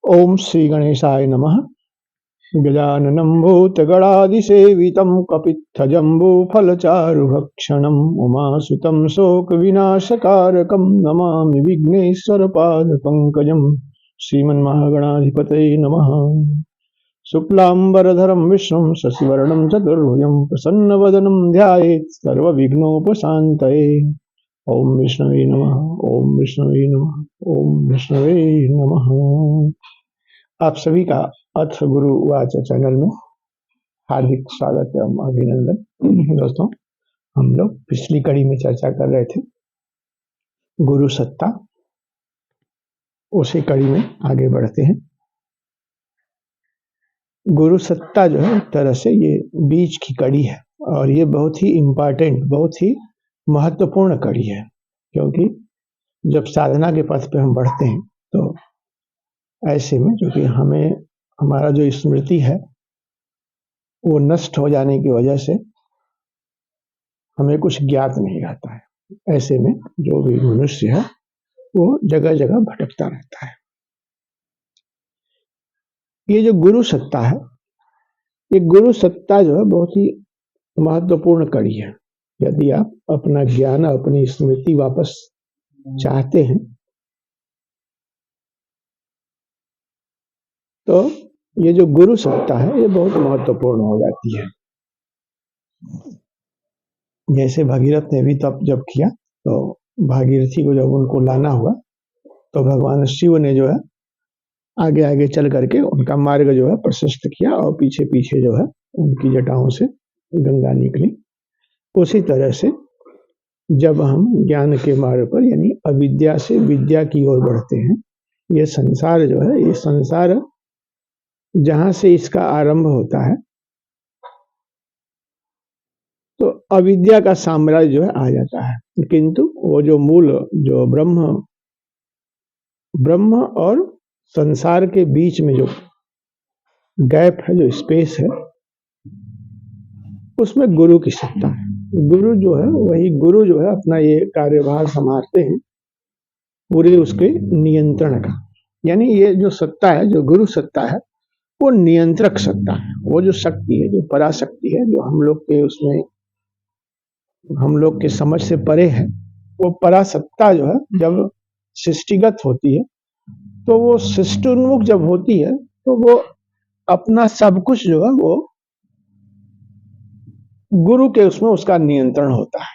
ओम श्री गणेशाय नमः। गजाननं भूतगणादिसेवितं कपित्थजम्बूफलचारुभक्षणम् उमासुतं शोकविनाशकारकं नमामि विघ्नेश्वरपादपङ्कजम्। श्रीमन्महागणाधिपतये नमः। शुक्लाम्बरधरं विष्णुं शशिवर्णं चतुर्भुजं प्रसन्नवदनं ध्यायेत् सर्वविघ्नोपशान्तये। ओम विष्णवे नमः। ओम विष्णवे नमः। ओम विष्णवे नमः। आप सभी का अथ गुरु वाच चैनल में हार्दिक स्वागत एवं अभिनंदन। दोस्तों, हम लोग पिछली कड़ी में चर्चा कर रहे थे गुरु सत्ता। उसी कड़ी में आगे बढ़ते हैं। गुरु सत्ता जो है एक तरह से ये बीच की कड़ी है और ये बहुत ही इम्पोर्टेंट, बहुत ही महत्वपूर्ण कड़ी है, क्योंकि जब साधना के पथ पे हम बढ़ते हैं तो ऐसे में जो कि हमें हमारा जो स्मृति है वो नष्ट हो जाने की वजह से हमें कुछ ज्ञात नहीं रहता है। ऐसे में जो भी मनुष्य है वो जगह जगह भटकता रहता है। ये जो गुरु सत्ता है, ये गुरु सत्ता जो है बहुत ही महत्वपूर्ण कड़ी है। यदि आप अपना ज्ञान, अपनी स्मृति वापस चाहते हैं तो ये जो गुरु सत्ता है ये बहुत महत्वपूर्ण हो जाती है। जैसे भगीरथ ने भी तप जब किया तो भागीरथी को जब उनको लाना हुआ तो भगवान शिव ने जो है आगे आगे चल करके उनका मार्ग जो है प्रशस्त किया और पीछे पीछे जो है उनकी जटाओं से गंगा निकली। उसी तरह से जब हम ज्ञान के मार्ग पर यानी अविद्या से विद्या की ओर बढ़ते हैं, ये संसार जो है, ये संसार जहां से इसका आरंभ होता है तो अविद्या का साम्राज्य जो है आ जाता है, किंतु वो जो मूल जो ब्रह्म और संसार के बीच में जो गैप है, जो स्पेस है, उसमें गुरु की सत्ता है। गुरु जो है वही गुरु जो है अपना ये कार्यभार संभालते हैं पूरे उसके नियंत्रण का। यानी ये जो सत्ता है, जो गुरु सत्ता है, वो नियंत्रक सत्ता है। वो जो शक्ति है, जो पराशक्ति है, जो हम लोग के उसमें हम लोग के समझ से परे है, वो परासत्ता जो है जब सृष्टिगत होती है तो वो सृष्टोन्मुख जब होती है तो वो अपना सब कुछ जो है वो गुरु के उसमें उसका नियंत्रण होता है।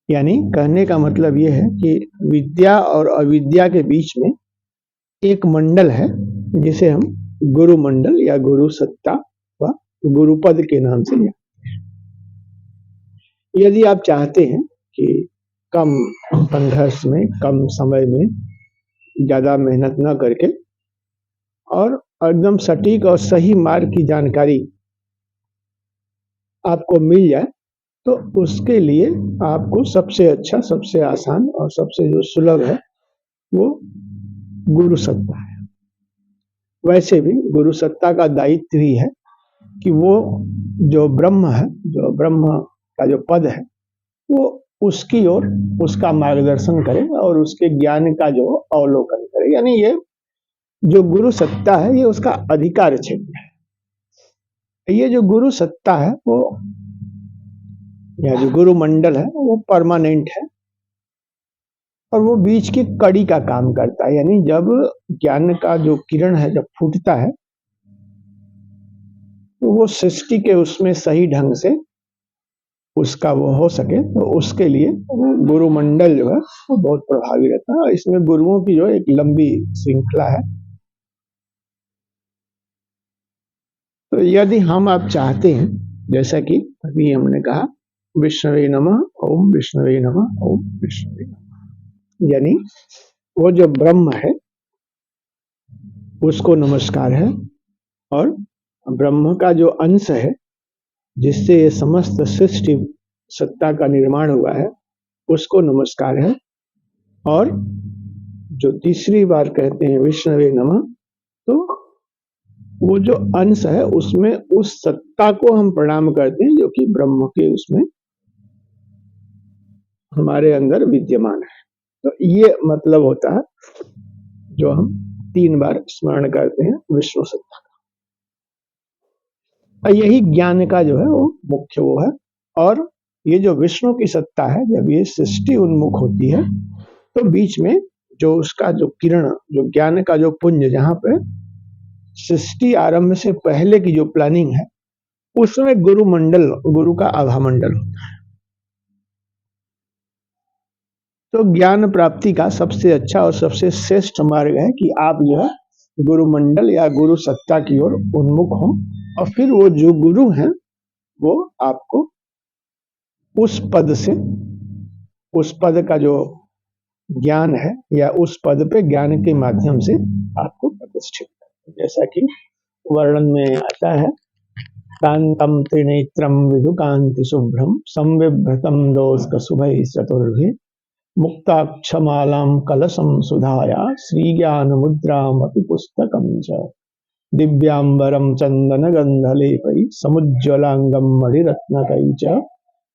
यानी कहने का मतलब ये है कि विद्या और अविद्या के बीच में एक मंडल है जिसे हम गुरु मंडल या गुरु सत्ता व गुरुपद के नाम से जानते हैं। यदि आप चाहते हैं कि कम संघर्ष में, कम समय में, ज्यादा मेहनत न करके और एकदम सटीक और सही मार्ग की जानकारी आपको मिल जाए तो उसके लिए आपको सबसे अच्छा, सबसे आसान और सबसे जो सुलभ है वो गुरु सत्ता है। वैसे भी गुरु सत्ता का दायित्व ही है कि वो जो ब्रह्म है, जो ब्रह्म का जो पद है, वो उसकी ओर उसका मार्गदर्शन करे और उसके ज्ञान का जो अवलोकन करे। यानी ये जो गुरु सत्ता है ये उसका अधिकार क्षेत्र है। ये जो गुरु सत्ता है वो या जो गुरु मंडल है वो परमानेंट है और वो बीच की कड़ी का काम करता है। यानी जब ज्ञान का जो किरण है जब फूटता है तो वो सृष्टि के उसमें सही ढंग से उसका वो हो सके, तो उसके लिए गुरु मंडल जो है वो बहुत प्रभावी रहता है। इसमें गुरुओं की जो एक लंबी श्रृंखला है। तो यदि हम आप चाहते हैं, जैसा कि अभी हमने कहा विष्णवे नमः, ओम विष्णवे नमः, ओम विष्णवे नमः, यानी वो जो ब्रह्म है उसको नमस्कार है और ब्रह्म का जो अंश है जिससे ये समस्त सृष्टि सत्ता का निर्माण हुआ है उसको नमस्कार है। और जो तीसरी बार कहते हैं विष्णवे नमः, तो वो जो अंश है उसमें उस सत्ता को हम प्रणाम करते हैं जो कि ब्रह्म के उसमें हमारे अंदर विद्यमान है। तो ये मतलब होता है जो हम 3 बार स्मरण करते हैं विष्णु सत्ता का। यही ज्ञान का जो है वो मुख्य वो है। और ये जो विष्णु की सत्ता है, जब ये सृष्टि उन्मुख होती है तो बीच में जो उसका जो किरण, जो ज्ञान का जो पुंज, जहां पे सृष्टि आरंभ से पहले की जो प्लानिंग है, उसमें गुरु मंडल, गुरु का आभा मंडल होता है। तो ज्ञान प्राप्ति का सबसे अच्छा और सबसे श्रेष्ठ मार्ग है कि आप जो है गुरु मंडल या गुरु सत्ता की ओर उन्मुख हो, और फिर वो जो गुरु हैं वो आपको उस पद से, उस पद का जो ज्ञान है या उस पद पे ज्ञान के माध्यम से आपको प्रतिष्ठित करते हैं। जैसा कि वर्णन में आता है, कांतम त्रिनेत्रम विधुकांति शुभ्रम संविभ्रतम दोष्क शुभैः चतुर्भिः मुक्ताक्षमालां कलशं सुधाया श्रीज्ञान मुद्रामपि पुस्तकं च दिव्यांबरं चन्दनगन्धलेपैः समुज्ज्वलांगं मणिरत्नकैः च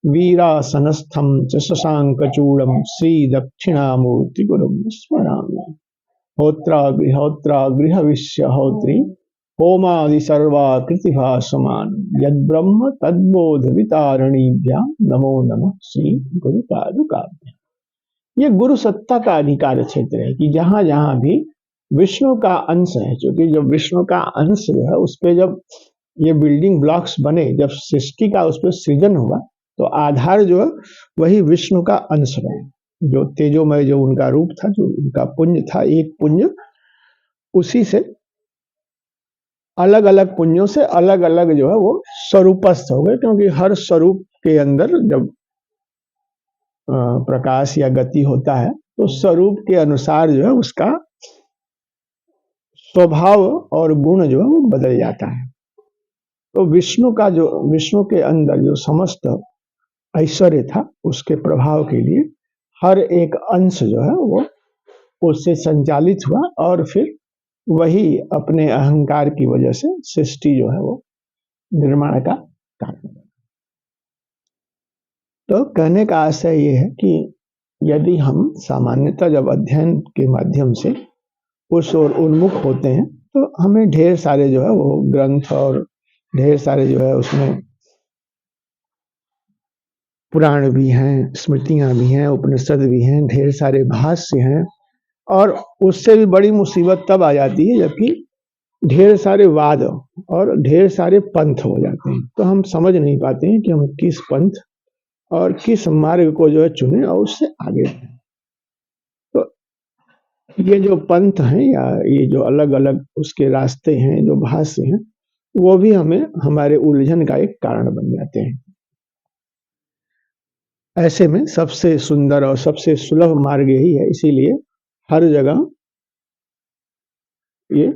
वीरासनस्थं च शशाङ्कचूडं श्रीदक्षिणामूर्तिगुरुं स्मरामि। होत्रागृहविष्यहोत्री होमादि सर्वाकृतिभासमान यद्ब्रह्म तद्बोध वितारणीभ्यां नमो नमः श्री गुरु पादुकाभ्यां। ये गुरु सत्ता का अधिकार क्षेत्र है कि जहां जहां भी विष्णु का अंश है, क्योंकि जब विष्णु का अंश जो है उस पे जब ये बिल्डिंग ब्लॉक्स बने, जब सृष्टि का उस पर सृजन हुआ, तो आधार जो है वही विष्णु का अंश बने। जो तेजोमय जो उनका रूप था, जो उनका पुंज था, एक पुंज, उसी से अलग अलग पुंजों से अलग अलग जो है वो स्वरूपस्थ हो गए, क्योंकि हर स्वरूप के अंदर जब प्रकाश या गति होता है तो स्वरूप के अनुसार जो है उसका स्वभाव और गुण जो है वो बदल जाता है। तो विष्णु के अंदर जो समस्त ऐश्वर्य था, उसके प्रभाव के लिए हर एक अंश जो है वो उससे संचालित हुआ, और फिर वही अपने अहंकार की वजह से सृष्टि जो है वो निर्माण का कारण बना। तो कहने का आशय ये है कि यदि हम सामान्यतः जब अध्ययन के माध्यम से उस ओर उन्मुख होते हैं तो हमें ढेर सारे जो है वो ग्रंथ और ढेर सारे जो है उसमें पुराण भी हैं, स्मृतियां भी हैं, उपनिषद भी हैं, ढेर सारे भाष्य हैं, और उससे भी बड़ी मुसीबत तब आ जाती है जबकि ढेर सारे वाद और ढेर सारे पंथ हो जाते हैं। तो हम समझ नहीं पाते हैं कि हम किस पंथ और किस मार्ग को जो है चुने और उससे आगे बढ़ें। तो ये जो पंथ हैं या ये जो अलग अलग उसके रास्ते हैं, जो भाष्य हैं, वो भी हमें हमारे उलझन का एक कारण बन जाते हैं। ऐसे में सबसे सुंदर और सबसे सुलभ मार्ग यही है। इसीलिए हर जगह ये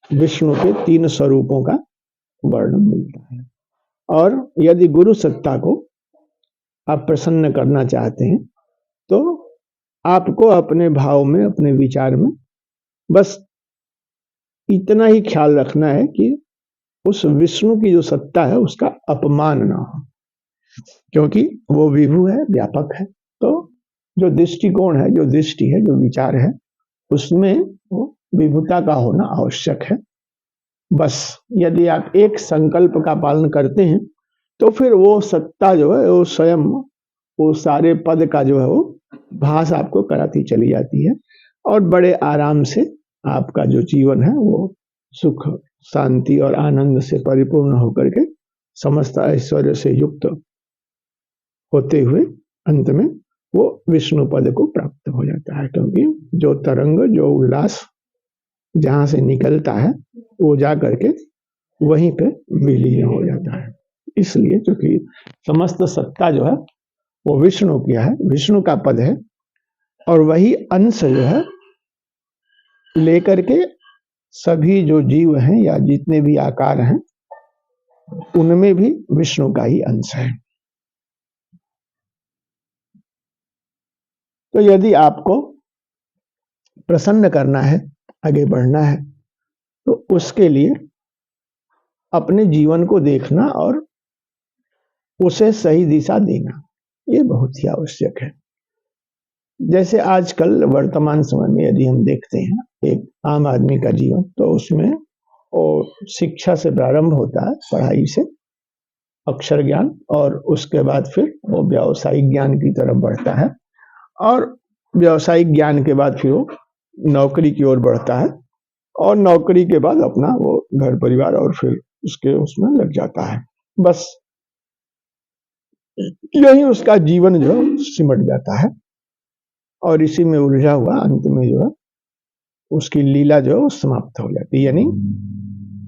विष्णु के 3 स्वरूपों का वर्णन मिलता है। और यदि गुरु सत्ता को आप प्रसन्न करना चाहते हैं तो आपको अपने भाव में, अपने विचार में बस इतना ही ख्याल रखना है कि उस विष्णु की जो सत्ता है उसका अपमान ना हो, क्योंकि वो विभु है, व्यापक है। तो जो दृष्टिकोण है, जो दृष्टि है, जो विचार है, उसमें वो विभुता का होना आवश्यक है। बस यदि आप एक संकल्प का पालन करते हैं तो फिर वो सत्ता जो है वो स्वयं वो सारे पद का जो है वो भास आपको कराती चली जाती है, और बड़े आराम से आपका जो जीवन है वो सुख, शांति और आनंद से परिपूर्ण होकर के समस्त ऐश्वर्य से युक्त होते हुए अंत में वो विष्णु पद को प्राप्त हो जाता है। क्योंकि जो तरंग, जो उल्लास जहां से निकलता है वो जा करके वहीं पे विलीन हो जाता है। इसलिए क्योंकि समस्त सत्ता जो है वो विष्णु की है, विष्णु का पद है, और वही अंश जो है लेकर के सभी जो जीव हैं या जितने भी आकार हैं उनमें भी विष्णु का ही अंश है। तो यदि आपको प्रसन्न करना है, आगे बढ़ना है, तो उसके लिए अपने जीवन को देखना और उसे सही दिशा देना, ये बहुत ही आवश्यक है। जैसे आजकल वर्तमान समय में यदि हम देखते हैं एक आम आदमी का जीवन, तो उसमें वो शिक्षा से प्रारंभ होता है, पढ़ाई से अक्षर ज्ञान, और उसके बाद फिर वो व्यावसायिक ज्ञान की तरफ बढ़ता है, और व्यावसायिक ज्ञान के बाद फिर वो नौकरी की ओर बढ़ता है, और नौकरी के बाद अपना वो घर परिवार और फिर उसके उसमें लग जाता है। बस यही उसका जीवन जो है सिमट जाता है, और इसी में उलझा हुआ अंत में जो है उसकी लीला जो है वो समाप्त हो जाती है। यानी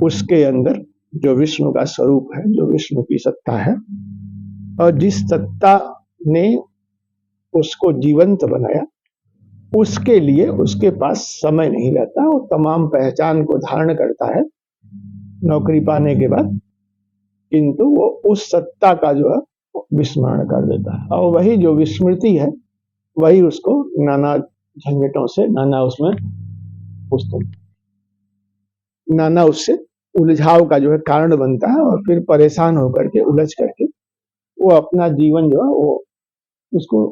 उसके अंदर जो विष्णु का स्वरूप है, जो विष्णु की सत्ता है, और जिस सत्ता ने उसको जीवंत बनाया, उसके लिए उसके पास समय नहीं रहता। वो तमाम पहचान को धारण करता है नौकरी पाने के बाद, किंतु वो उस सत्ता का जो है विस्मरण कर देता है, और वही जो विस्मृति है वही उसको नाना झंझटों से, नाना उसमें उसको नाना उससे उलझाव का जो है कारण बनता है, और फिर परेशान होकर के, उलझ करके वो अपना जीवन जो है वो उसको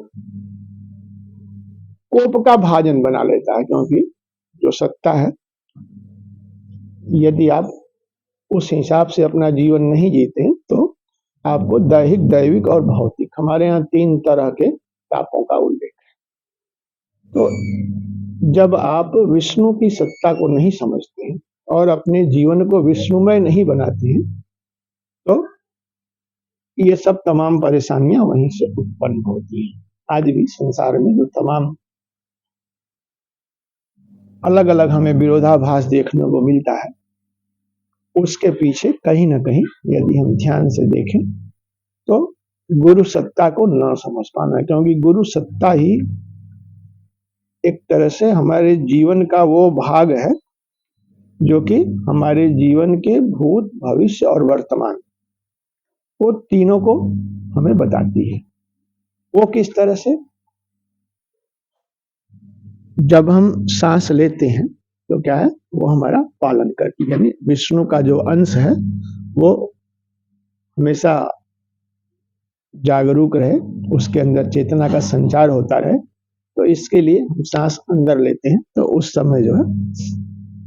कोप का भाजन बना लेता है। क्योंकि जो सत्ता है, यदि आप उस हिसाब से अपना जीवन नहीं जीते हैं, तो आपको दैहिक, दैविक और भौतिक, हमारे यहाँ 3 तरह के तापों का उल्लेख है। तो जब आप विष्णु की सत्ता को नहीं समझते हैं और अपने जीवन को विष्णुमय नहीं बनाते हैं, तो ये सब तमाम परेशानियां वहीं से उत्पन्न होती हैं। आज भी संसार में जो तमाम अलग अलग हमें विरोधाभास देखने को मिलता है, उसके पीछे कहीं ना कहीं यदि हम ध्यान से देखें तो गुरु सत्ता को न समझ पाना है। क्योंकि गुरु सत्ता ही एक तरह से हमारे जीवन का वो भाग है जो कि हमारे जीवन के भूत, भविष्य और वर्तमान, वो तीनों को हमें बताती है। वो किस तरह से? जब हम सांस लेते हैं तो क्या है, वो हमारा पालन करती है। यानी विष्णु का जो अंश है वो हमेशा जागरूक रहे, उसके अंदर चेतना का संचार होता रहे। तो इसके लिए हम सांस अंदर लेते हैं, तो उस समय जो है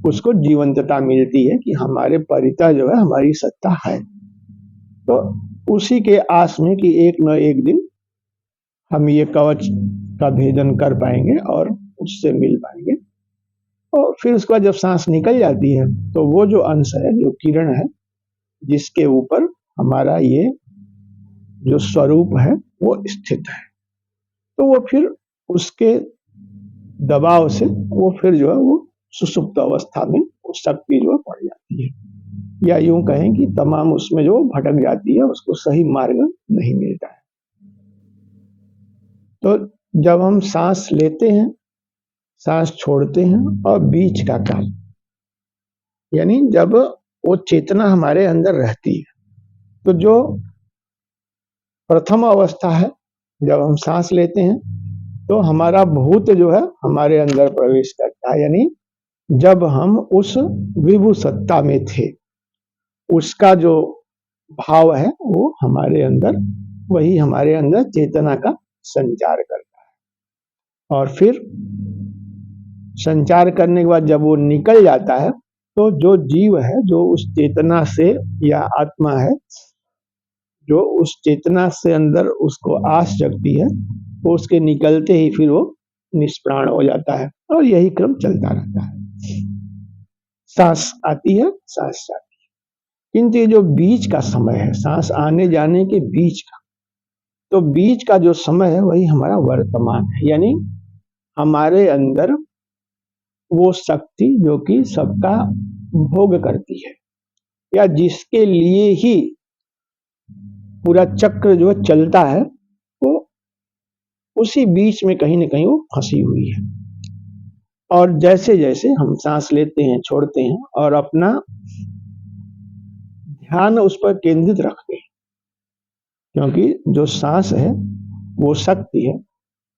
उसको जीवंतता मिलती है कि हमारे परिता जो है हमारी सत्ता है। तो उसी के आस में कि एक न एक दिन हम ये कवच का भेदन कर पाएंगे और उससे मिल पाएंगे। और फिर उसके बाद जब सांस निकल जाती है, तो वो जो अंश है, जो किरण है, जिसके ऊपर हमारा ये जो स्वरूप है वो स्थित है, तो वो फिर उसके दबाव से वो फिर जो है वो सुसुप्त अवस्था में वो शक्ति जो है पड़ जाती है, या यूं कहें कि तमाम उसमें जो भटक जाती है, उसको सही मार्ग नहीं मिलता है। तो जब हम सांस लेते हैं, सांस छोड़ते हैं, और बीच का काल, यानी जब वो चेतना हमारे अंदर रहती है, तो जो प्रथम अवस्था है, जब हम सांस लेते हैं तो हमारा भूत जो है हमारे अंदर प्रवेश करता है। यानी जब हम उस विभु सत्ता में थे, उसका जो भाव है वो हमारे अंदर, वही हमारे अंदर चेतना का संचार करता है। और फिर संचार करने के बाद जब वो निकल जाता है, तो जो जीव है, जो उस चेतना से, या आत्मा है जो उस चेतना से अंदर उसको आस जगती है, तो उसके निकलते ही फिर वो निष्प्राण हो जाता है, और यही क्रम चलता रहता है। सांस आती है, सांस जाती है, किंतु ये जो बीच का समय है, सांस आने जाने के बीच का, तो बीच का जो समय है वही हमारा वर्तमान है। यानी हमारे अंदर वो शक्ति जो कि सबका भोग करती है, या जिसके लिए ही पूरा चक्र जो है चलता है, वो उसी बीच में कहीं ना कहीं वो फंसी हुई है। और जैसे जैसे हम सांस लेते हैं, छोड़ते हैं, और अपना ध्यान उस पर केंद्रित रखते हैं, क्योंकि जो सांस है वो शक्ति है,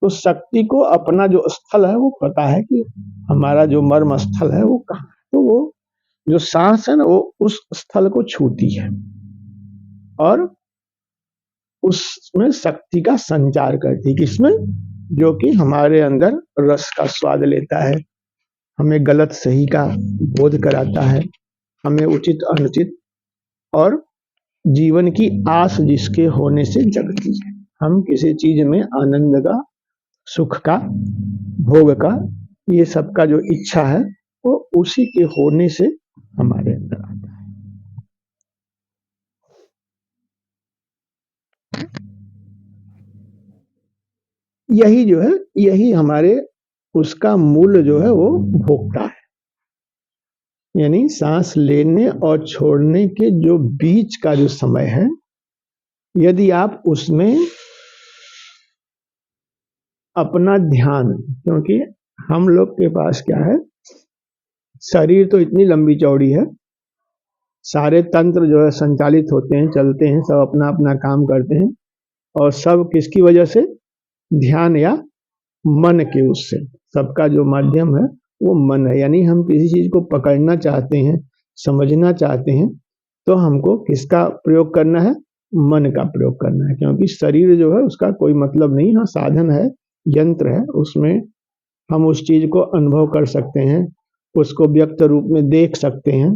तो शक्ति को अपना जो स्थल है वो पता है कि हमारा जो मर्म स्थल है वो कहाँ है, तो वो जो सांस है ना वो उस स्थल को छूती है और उसमें शक्ति का संचार करती है। किसमें? जो कि हमारे अंदर रस का स्वाद लेता है, हमें गलत सही का बोध कराता है, हमें उचित अनुचित और जीवन की आस जिसके होने से जगती है। हम किसी चीज में आनंद का, सुख का, भोग का, ये सब का जो इच्छा है वो उसी के होने से हमारे अंदर आता है। यही जो है, यही हमारे उसका मूल जो है वो भोगता है। यानी सांस लेने और छोड़ने के जो बीच का जो समय है, यदि आप उसमें अपना ध्यान, क्योंकि हम लोग के पास क्या है, शरीर तो इतनी लंबी चौड़ी है, सारे तंत्र जो है संचालित होते हैं, चलते हैं, सब अपना अपना काम करते हैं, और सब किसकी वजह से? ध्यान या मन के उससे। सबका जो माध्यम है वो मन है। यानी हम किसी चीज को पकड़ना चाहते हैं, समझना चाहते हैं, तो हमको किसका प्रयोग करना है? मन का प्रयोग करना है। क्योंकि शरीर जो है उसका कोई मतलब नहीं, हाँ साधन है, यंत्र है, उसमें हम उस चीज को अनुभव कर सकते हैं, उसको व्यक्त रूप में देख सकते हैं।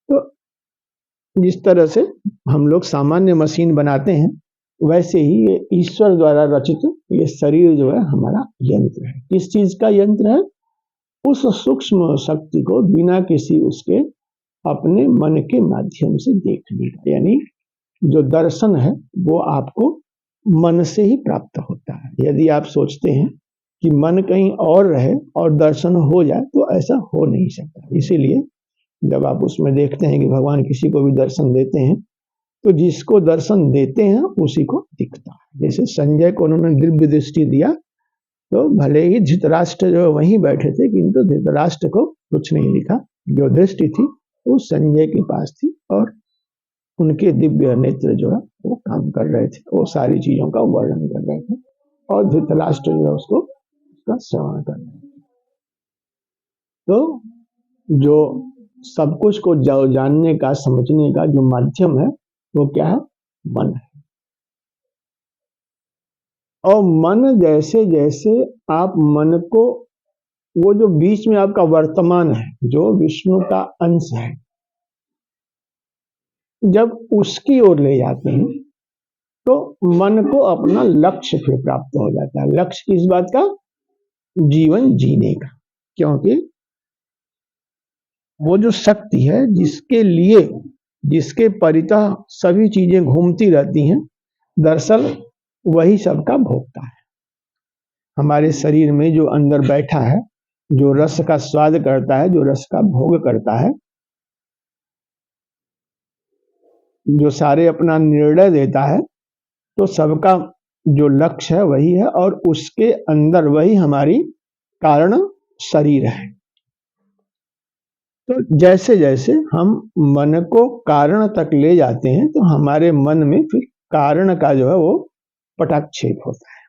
तो जिस तरह से हम लोग सामान्य मशीन बनाते हैं, वैसे ही ये ईश्वर द्वारा रचित ये शरीर जो है हमारा यंत्र है। किस चीज का यंत्र है? उस सूक्ष्म शक्ति को बिना किसी उसके अपने मन के माध्यम से देखने का। यानी जो दर्शन है वो आपको मन से ही प्राप्त होता है। यदि आप सोचते हैं कि मन कहीं और रहे और दर्शन हो जाए, तो ऐसा हो नहीं सकता। इसीलिए जब आप उसमें देखते हैं कि भगवान किसी को भी दर्शन देते हैं, तो जिसको दर्शन देते हैं उसी को दिखता है। जैसे संजय को उन्होंने दिव्य दृष्टि दिया, तो भले ही धृतराष्ट्र जो वहीं बैठे थे, किंतु धृतराष्ट्र को कुछ नहीं दिखा। जो दृष्टि थी वो संजय के पास थी, और उनके दिव्य नेत्र जो है वो काम कर रहे थे, वो सारी चीजों का वर्णन कर रहे थे, और धृतराष्ट्र जो है उसको उसका श्रवण कर रहे थे। तो जो सब कुछ को जानने का, समझने का जो माध्यम है वो क्या है? मन है। और मन जैसे जैसे आप मन को, वो जो बीच में आपका वर्तमान है, जो विष्णु का अंश है, जब उसकी ओर ले जाते हैं तो मन को अपना लक्ष्य फिर प्राप्त हो जाता है। लक्ष्य किस बात का? जीवन जीने का। क्योंकि वो जो शक्ति है जिसके लिए, जिसके परितः सभी चीजें घूमती रहती हैं, दरअसल वही सबका भोगता है। हमारे शरीर में जो अंदर बैठा है, जो रस का स्वाद करता है, जो रस का भोग करता है, जो सारे अपना निर्णय देता है, तो सबका जो लक्ष्य है वही है, और उसके अंदर वही हमारी कारण शरीर है। तो जैसे जैसे हम मन को कारण तक ले जाते हैं, तो हमारे मन में फिर कारण का जो है वो पटाक्षेप होता है।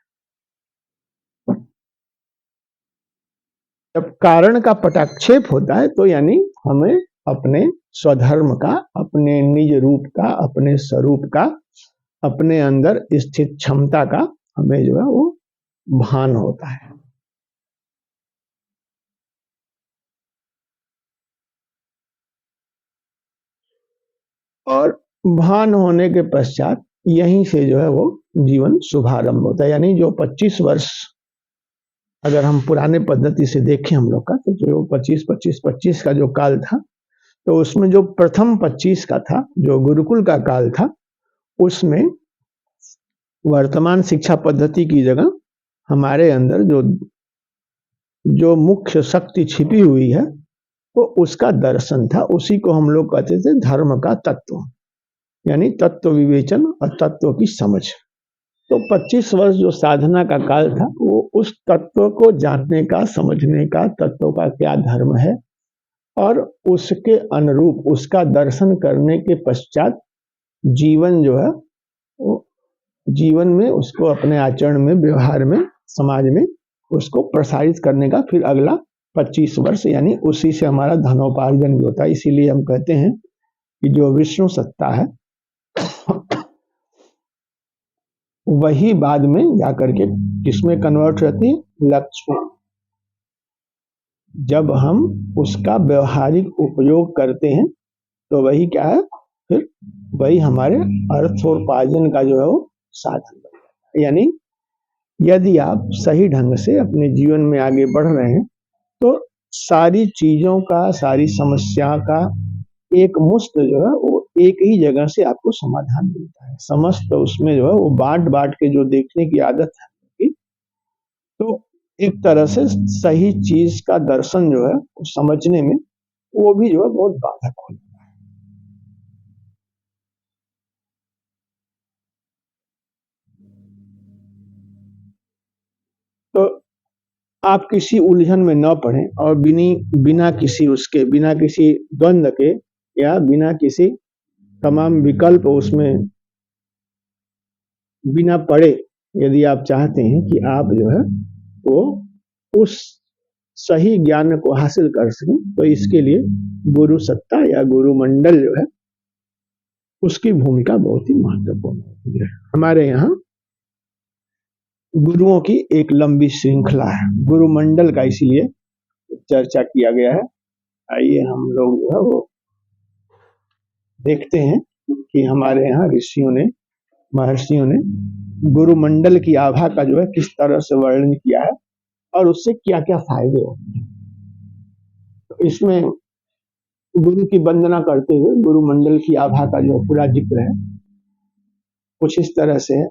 जब कारण का पटाक्षेप होता है, तो यानी हमें अपने स्वधर्म का, अपने निज रूप का, अपने स्वरूप का, अपने अंदर स्थित क्षमता का हमें जो है वो भान होता है। और भान होने के पश्चात यहीं से जो है वो जीवन शुभारंभ होता है। यानी जो 25 वर्ष, अगर हम पुराने पद्धति से देखें हम लोग का, तो जो 25-25-25 का जो काल था, तो उसमें जो प्रथम 25 का था, जो गुरुकुल का काल था, उसमें वर्तमान शिक्षा पद्धति की जगह हमारे अंदर जो जो मुख्य शक्ति छिपी हुई है, वो उसका दर्शन था। उसी को हम लोग कहते थे धर्म का तत्व, यानी तत्व विवेचन और तत्व की समझ। तो 25 वर्ष जो साधना का काल था, वो उस तत्व को जानने का, समझने का, तत्व का क्या धर्म है, और उसके अनुरूप उसका दर्शन करने के पश्चात जीवन जो है वो जीवन में उसको अपने आचरण में, व्यवहार में, समाज में उसको प्रसारित करने का फिर अगला 25 वर्ष, यानी उसी से हमारा धनोपार्जन भी होता है। इसीलिए हम कहते हैं कि जो विष्णु सत्ता है वही बाद में जाकर के किसमें कन्वर्ट रहती है? लक्ष्मी। जब हम उसका व्यवहारिक उपयोग करते हैं तो वही क्या है, फिर वही हमारे अर्थोपार्जन का जो है वो साधन बन जाता है। यानी यदि आप सही ढंग से अपने जीवन में आगे बढ़ रहे हैं तो सारी चीजों का, सारी समस्या का एक मुश्त जो है वो एक ही जगह से आपको समाधान मिलता है। समस्त उसमें जो है वो बांट बांट के जो देखने की आदत है, तो एक तरह से सही चीज का दर्शन जो है वो समझने में वो भी जो है बहुत बाधक हो जाता है। तो आप किसी उलझन में न पड़े और बिना किसी उसके, बिना किसी द्वंद के या बिना किसी तमाम विकल्प उसमें बिना पड़े, यदि आप चाहते हैं कि आप जो है वो उस सही ज्ञान को हासिल कर सकें, तो इसके लिए गुरु सत्ता या गुरु मंडल जो है उसकी भूमिका बहुत ही महत्वपूर्ण होती है। हमारे यहाँ गुरुओं की एक लंबी श्रृंखला है, गुरु मंडल का इसीलिए चर्चा किया गया है। आइए हम लोग जो है वो देखते हैं कि हमारे यहाँ ऋषियों ने, महर्षियों ने गुरु मंडल की आभा का जो है किस तरह से वर्णन किया है और उससे क्या क्या फायदे होते हैं। तो इसमें गुरु की वंदना करते हुए गुरु मंडल की आभा का जो पूरा जिक्र है कुछ इस तरह से है।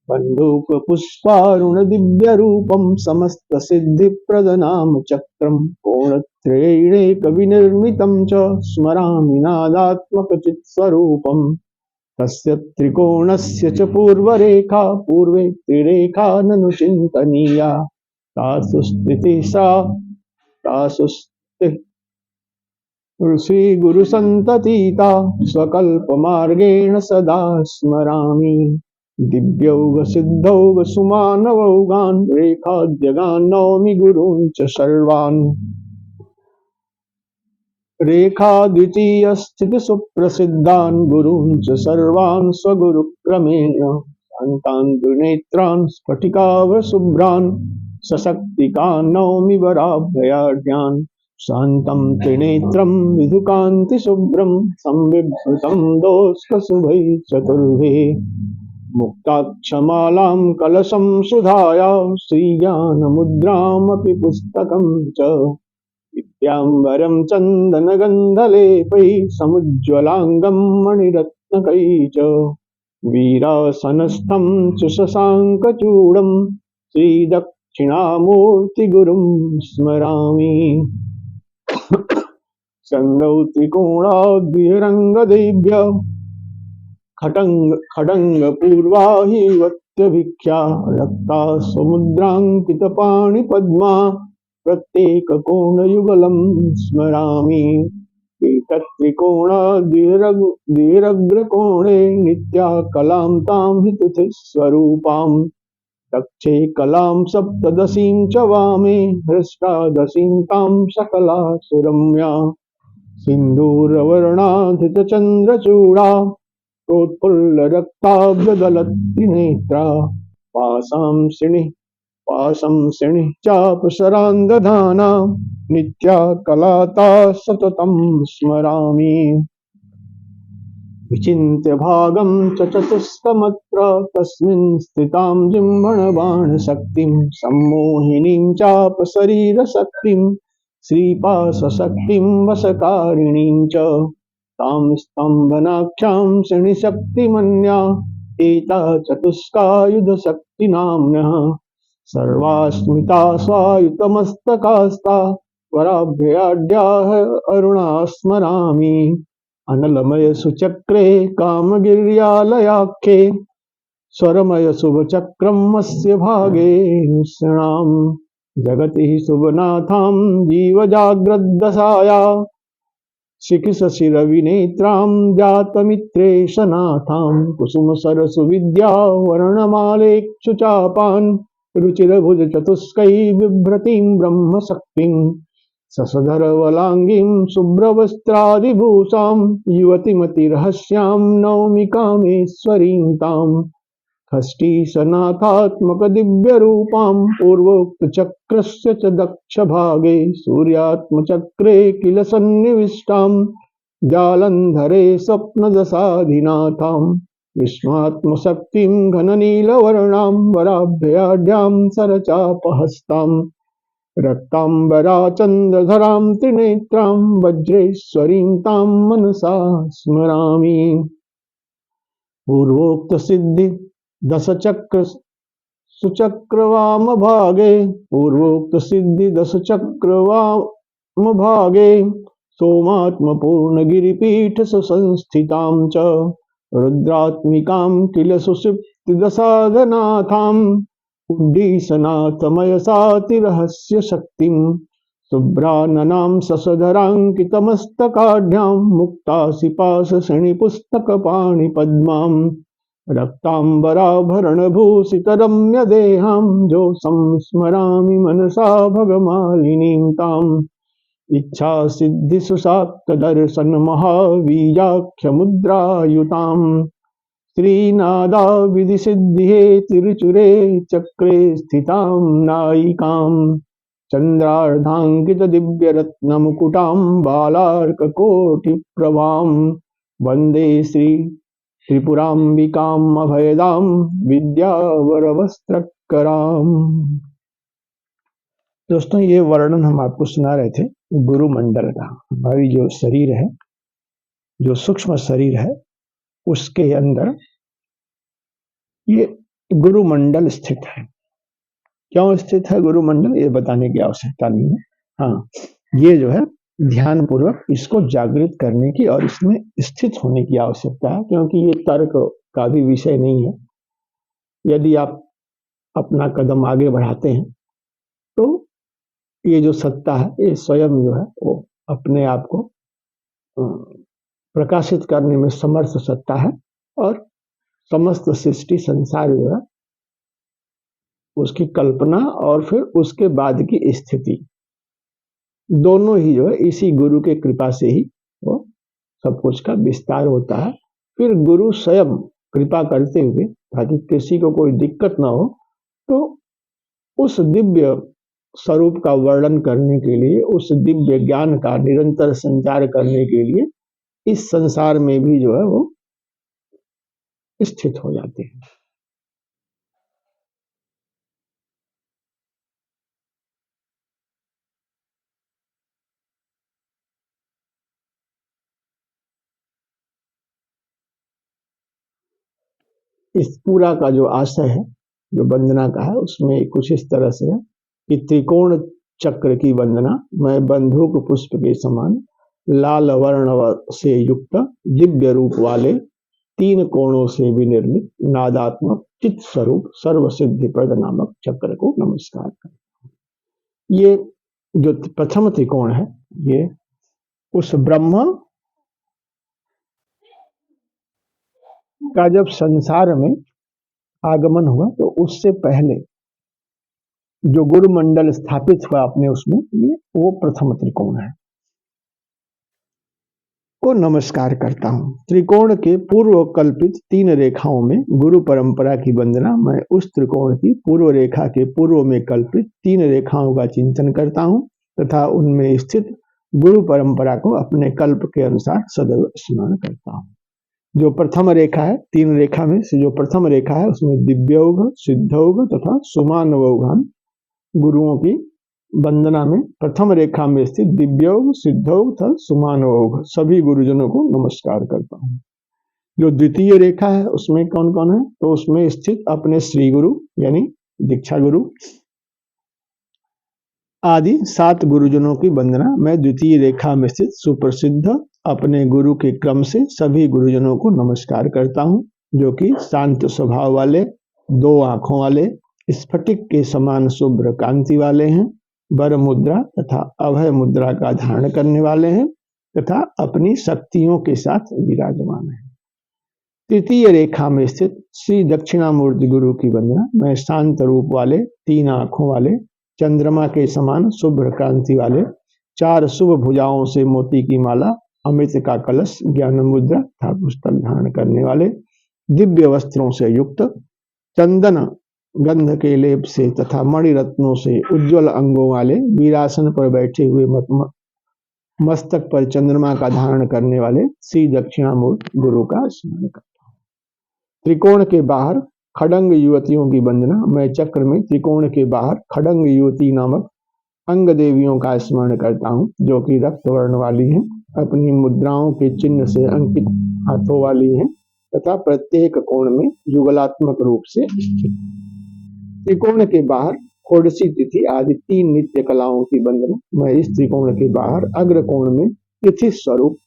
बंदूक पुष्पारुण दिव्य रूपम समस्त सिद्धि प्रदनाम चक्रम कोणत्रयैक विनिर्मितं च स्मरामि नादात्मक चित् स्वरूपम तस्य त्रिकोणस्य च पूर्वरेखा पूर्वे त्रिरेखा ननु चिन्तनीया तासु स्थितिः सा तासु श्री गुरु संततीता स्वकल्प मार्गेण सदा स्मरामि दिव्यौग सिद्धौग सुमानवौगान् रेखाद्यगान् नौमि गुरून् च सर्वान् रेखा द्वितीय स्थिति सुप्रसिद्धान् गुरून् च सर्वान् स्वगुरुक्रमेण शान्तान् दुर्नेत्रान् स्फटिकावशुभ्रान् सशक्तिकान् नौमि वराभयाढ्यान् शान्तं त्रिनेत्रं विधुकान्तिशुभ्रं संविभ्रतं दोष्कशुभैः चतुर्भैः मुक्ताक्षमालां कलशं सुधाया श्रीज्ञानमुद्रामपि पुस्तकं च विद्याम्बरं चन्दनगन्धलेपैः समुज्ज्वलाङ्गं मणिरत्नकैः च वीरासनस्थं सुशशाङ्कचूडं श्रीदक्षिणामूर्तिगुरुं स्मरामि सङ्गौ त्रिकोणाद्विरङ्गदेभ्य खडङ्गपूर्वाहिवत्यभिख्या रक्ता समुद्राङ्कितपाणिपद्मा प्रत्येककोणयुगलं स्मरामि एतत्त्रिकोणाद्विरग्रकोणे नित्या कलां तां हितुतिः स्वरूपां दक्षे कलां सप्तदशीं च वामे हृष्टादशीं तां सकला सुरम्या सिन्दूरवर्णाधितचन्द्रचूडा प्रोत्फुल्लरक्ताब्जदलत्रिनेत्रा पाशं सिणिः चापसरान्दधाना नित्या कलाता सततं स्मरामि विचिन्त्य भागं च चतुष्कमत्र तस्मिन् स्थितां जिह्मणबाणशक्तिं सम्मोहिनीं चापशरीरशक्तिं श्रीपाशशक्तिं वशकारिणीं च तां स्तम्भनाख्यां शनिशक्तिमन्या एता चतुष्कायुधशक्तिनाम्नः सर्वास्मिता स्वायुतमस्तकास्ता वराभ्याढ्याः अरुणा स्मरामि अनलमय सुचक्रे कामगिर्यालयाख्ये स्वरमय शुभचक्रमस्य भागे निःसृणां जगति शुभनाथां जीवजाग्रद्दशाया शिखिशशिरविनेत्रां जातमित्रेशनाथां कुसुमसरसुविद्या वर्णमालेक्षुचापान् रुचिरभुजचतुष्कैः बिभ्रतीं ब्रह्मशक्तिं ससधरवलाङ्गीं शुभ्रवस्त्रादिभूषां युवतिमतिरहस्यां नौमि कामेश्वरीं तां षष्ठी सनाथात्मक दिव्य रूपाम पूर्वोक्त चक्रस्य च दक्ष भागे सूर्यात्म चक्रे किल सन्निविष्टाम जालंधरे स्वप्न दशाधिनाथाम विष्णुआत्म शक्तिं घन नील वर्णाम वराभ्याड्याम सरचापहस्ताम रक्तांबरा चंद्रधरां त्रिनेत्रां वज्रेश्वरीं तां मनसा स्मरामि। पूर्वोक्त सिद्धि दश चक्र सुचक्रवाम भागे पूर्वोक्त सिद्धि दश चक्रवाम भागे सोमात्म पूर्ण गिरिपीठ सुसंस्थितां च रुद्रात्मिकां किल सुषुप्ति दशाधनाथां उड्डीसनाथमयसातिरहस्य शक्तिं शुभ्राननां ससधराङ्कितमस्तकाढ्यां मुक्तासिपाशश्रेणिपुस्तकपाणिपद्मां रक्ताम्बराभरणभूषितरम्यदेहां जो संस्मरामि मनसा भगमालिनीं ताम् इच्छा सिद्धि सुशाक्त दर्शन महावीजाख्यमुद्रायुतां श्रीनादा विधि सिद्धि तिरुचुरे चक्रे स्थितां नायिकां चंद्रार्धांकित दिव्य रत्न मुकुटां बालार्क कोटि प्रभां वंदे श्री त्रिपुरांबिकां अभयदां विद्यावरवस्त्रकरां। दोस्तों, ये वर्णन हम आपको सुना रहे थे गुरुमंडल का। हमारी जो शरीर है, जो सूक्ष्म शरीर है, उसके अंदर ये गुरुमंडल स्थित है। क्यों स्थित है गुरुमंडल, ये बताने की आवश्यकता नहीं है। हाँ, ये जो है ध्यान पूर्वक इसको जागृत करने की और इसमें स्थित होने की आवश्यकता है, क्योंकि ये तर्क का भी विषय नहीं है। यदि आप अपना कदम आगे बढ़ाते हैं तो ये जो सत्ता है, ये स्वयं जो है वो अपने आप को प्रकाशित करने में समर्थ सत्ता है, और समस्त सृष्टि संसार जो है उसकी कल्पना और फिर उसके बाद की स्थिति, दोनों ही जो है इसी गुरु के कृपा से ही वो सब कुछ का विस्तार होता है। फिर गुरु स्वयं कृपा करते हुए, ताकि किसी को कोई दिक्कत ना हो, तो उस दिव्य स्वरूप का वर्णन करने के लिए, उस दिव्य ज्ञान का निरंतर संचार करने के लिए इस संसार में भी जो है वो स्थित हो जाते हैं। इस पूरा का जो आशय है, जो वंदना का है, उसमें कुछ इस तरह से है कि त्रिकोण चक्र की वंदना मैं बंदूक पुष्प के समान लाल वर्ण से युक्त दिव्य रूप वाले 3 कोणों से विनिर्मित नादात्मक चित स्वरूप सर्व सिद्धि प्रद नामक चक्र को नमस्कार करता। ये जो प्रथम त्रिकोण है, ये उस ब्रह्म का जब संसार में आगमन हुआ तो उससे पहले जो गुरुमंडल स्थापित हुआ अपने उसमें, ये वो प्रथम त्रिकोण है, को नमस्कार करता हूं। त्रिकोण के पूर्व कल्पित 3 रेखाओं में गुरु परंपरा की वंदना मैं उस त्रिकोण की पूर्व रेखा के पूर्व में कल्पित 3 रेखाओं का चिंतन करता हूं तथा उनमें स्थित गुरु परंपरा को अपने कल्प के अनुसार सदैव स्मरण करता हूं। जो प्रथम रेखा है, 3 रेखा में से जो प्रथम रेखा है, उसमें दिव्यौघ, सिद्धौघ तथा सुमानवौघान गुरुओं की वंदना में प्रथम रेखा में स्थित दिव्यौघ, सिद्धौघ तथा सुमानवौघ सभी गुरुजनों को नमस्कार करता हूं। जो द्वितीय रेखा है, उसमें कौन कौन है, तो उसमें स्थित अपने श्री गुरु यानी दीक्षा गुरु आदि 7 गुरुजनों की वंदना मैं द्वितीय रेखा में स्थित सुप्रसिद्ध अपने गुरु के क्रम से सभी गुरुजनों को नमस्कार करता हूं, जो कि शांत स्वभाव वाले, 2 आंखों वाले, स्फटिक के समान शुभ्र कांति वाले हैं, वर मुद्रा तथा अभय मुद्रा का धारण करने वाले हैं तथा अपनी शक्तियों के साथ विराजमान है। तृतीय रेखा में स्थित श्री दक्षिणामूर्ति गुरु की वंदना मैं शांत रूप वाले, 3 आंखों वाले, चंद्रमा के समान शुभ्र कांति वाले, 4 शुभ भुजाओं से मोती की माला, अमृत का कलश, ज्ञान मुद्रा तथा पुस्तक धारण करने वाले, दिव्य वस्त्रों से युक्त चंदन गंध के लेप से तथा मणि रत्नों से उज्जवल अंगों वाले वीरासन पर बैठे हुए मस्तक पर चंद्रमा का धारण करने वाले श्री दक्षिणामूर्ति गुरु का स्मरण करता हूँ। त्रिकोण के बाहर खड़ंग युवतियों की वंदना। मैं चक्र में त्रिकोण के बाहर खड़ंग युवती नामक अंग देवियों का स्मरण करता हूँ, जो कि रक्त वर्ण वाली हैं, अपनी मुद्राओं के चिन्ह से अंकित हाथों वाली हैं तथा प्रत्येक कोण में युगलात्मक रूप से स्थित। त्रिकोण के बाहर षोडशी तिथि आदि 3 नित्य कलाओं की वंदना। मैं इस त्रिकोण के बाहर अग्र कोण में तिथि स्वरूप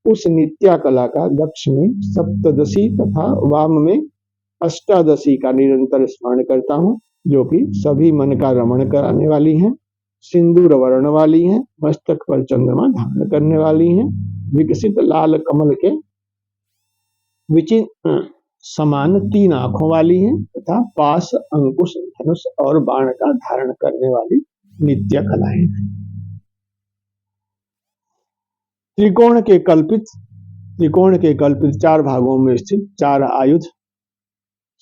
उस नित्या कला का दक्ष में सप्तदशी तथा वाम में अष्टादशी का निरंतर स्मरण करता हूँ, जो कि सभी मन का रमण कराने वाली हैं, सिंदूर वर्ण वाली हैं, मस्तक पर चंद्रमा धारण करने वाली हैं, विकसित लाल कमल के विचित्र समान 3 आंखों वाली हैं तथा पास अंकुश धनुष और बाण का धारण करने वाली नित्य कलाएं हैं। त्रिकोण के कल्पित 4 भागों में स्थित 4 आयुध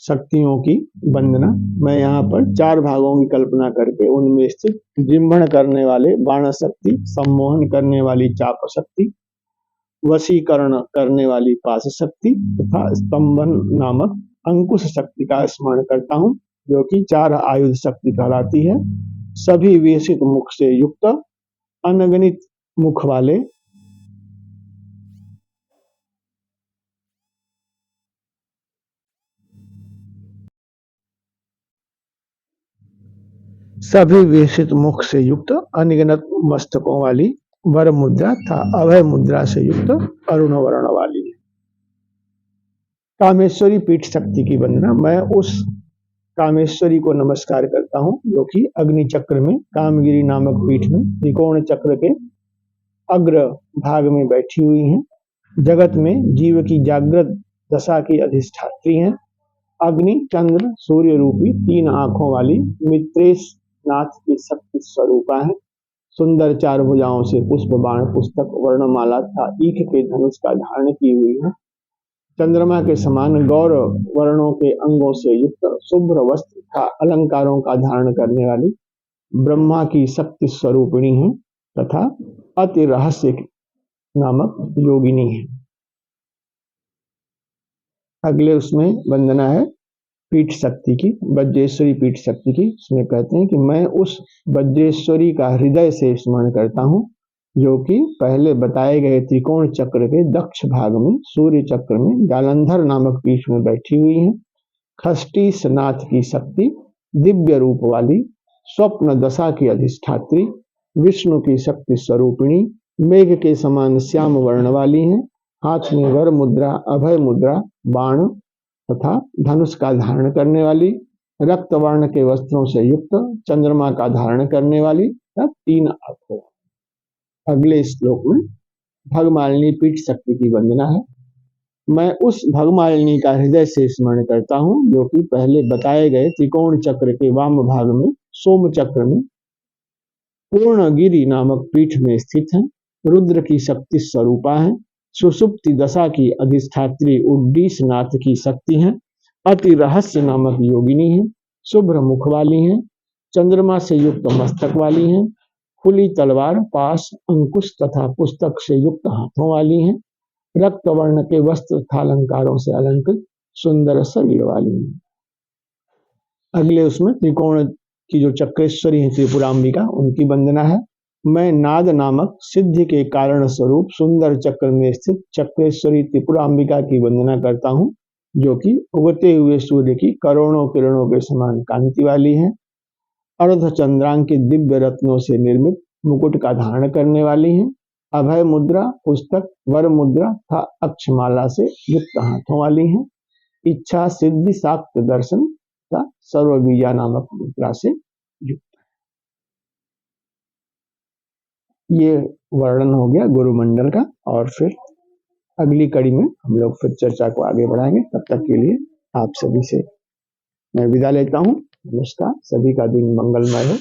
शक्तियों की वंदना। मैं यहाँ पर 4 भागों की कल्पना करके उनमें स्थित जिम्भण करने वाले बाण शक्ति, सम्मोहन करने वाली चाप शक्ति, वशीकरण करने वाली पाश शक्ति तथा स्तंभन नामक अंकुश शक्ति का स्मरण करता हूँ, जो कि 4 आयुध शक्ति कहलाती है। सभी विकसित मुख से युक्त अनगणित मुख वाले अनगिनत मस्तकों वाली वर मुद्रा तथा अभय मुद्रा से युक्त अरुण वर्ण वाली है। कामेश्वरी पीठ शक्ति की वंदना। मैं उस कामेश्वरी को नमस्कार करता हूँ, जो कि अग्नि चक्र में कामगिरी नामक पीठ में त्रिकोण चक्र के अग्र भाग में बैठी हुई हैं। जगत में जीव की जागृत दशा की अधिष्ठात्री हैं। अग्नि, चंद्र, सूर्य रूपी 3 आंखों वाली मित्रेश नाथ की शक्ति स्वरूपा है। सुंदर 4 भुजाओं से पुष्प, बाण, पुस्तक, वर्णमाला तथा ईख के धनुष का धारण की हुई है। चंद्रमा के समान गौर वर्णों के अंगों से युक्त शुभ्र वस्त्र तथा अलंकारों का धारण करने वाली ब्रह्मा की शक्ति स्वरूपिणी है तथा अति रहस्य नामक योगिनी है। अगले उसमें वंदना है पीठ शक्ति की, वज्रेश्वरी पीठ शक्ति की। इसमें कहते हैं कि मैं उस वज्रेश्वरी का हृदय से स्मरण करता हूँ, जो कि पहले बताए गए त्रिकोण चक्र के दक्ष भाग में सूर्य चक्र में जालंधर नामक पीठ में बैठी हुई है। खष्टी नाथ की शक्ति, दिव्य रूप वाली, स्वप्न दशा की अधिष्ठात्री, विष्णु की शक्ति स्वरूपिणी, मेघ के समान श्याम वर्ण वाली है। हाथ में वर मुद्रा, अभय मुद्रा, बाण तथा धनुष का धारण करने वाली, रक्त वर्ण के वस्त्रों से युक्त, चंद्रमा का धारण करने वाली 3 आंखों। अगले श्लोक में भगमालिनी पीठ शक्ति की वंदना है। मैं उस भगमालिनी का हृदय से स्मरण करता हूँ, जो कि पहले बताए गए त्रिकोण चक्र के वाम भाग में सोम चक्र में पूर्णगिरि नामक पीठ में स्थित है। रुद्र की शक्ति स्वरूपा है। सुषुप्ति दशा की अधिष्ठात्री उड्डीस नाथ की शक्ति है। अति रहस्य नामक योगिनी है। शुभ्र मुख वाली है। चंद्रमा से युक्त मस्तक वाली है। खुली तलवार, पास, अंकुश तथा पुस्तक से युक्त हाथों वाली है। रक्त वर्ण के वस्त्र तथा अलंकारों से अलंकृत सुंदर शरीर वाली है। अगले उसमें त्रिकोण की जो चक्रेश्वरी है त्रिपुरांबिका, उनकी वंदना है। मैं नाद नामक सिद्धि के कारण स्वरूप सुंदर चक्र में स्थित चक्रेश्वरी त्रिपुरांबिका की वंदना करता हूँ, जो कि उगते हुए सूर्य की करोड़ों किरणों के समान कांति वाली है। अर्धचंद्रांकित दिव्य रत्नों से निर्मित मुकुट का धारण करने वाली है। अभय मुद्रा, पुस्तक, वर मुद्रा तथा अक्षमाला से युक्त हाथों वाली है। इच्छा सिद्धि, शाक्त दर्शन तथा सर्वबीजा नामक मुद्रा से युक्त। ये वर्णन हो गया गुरुमंडल का, और फिर अगली कड़ी में हम लोग फिर चर्चा को आगे बढ़ाएंगे। तब तक के लिए आप सभी से मैं विदा लेता हूँ। नमस्कार। सभी का दिन मंगलमय हो।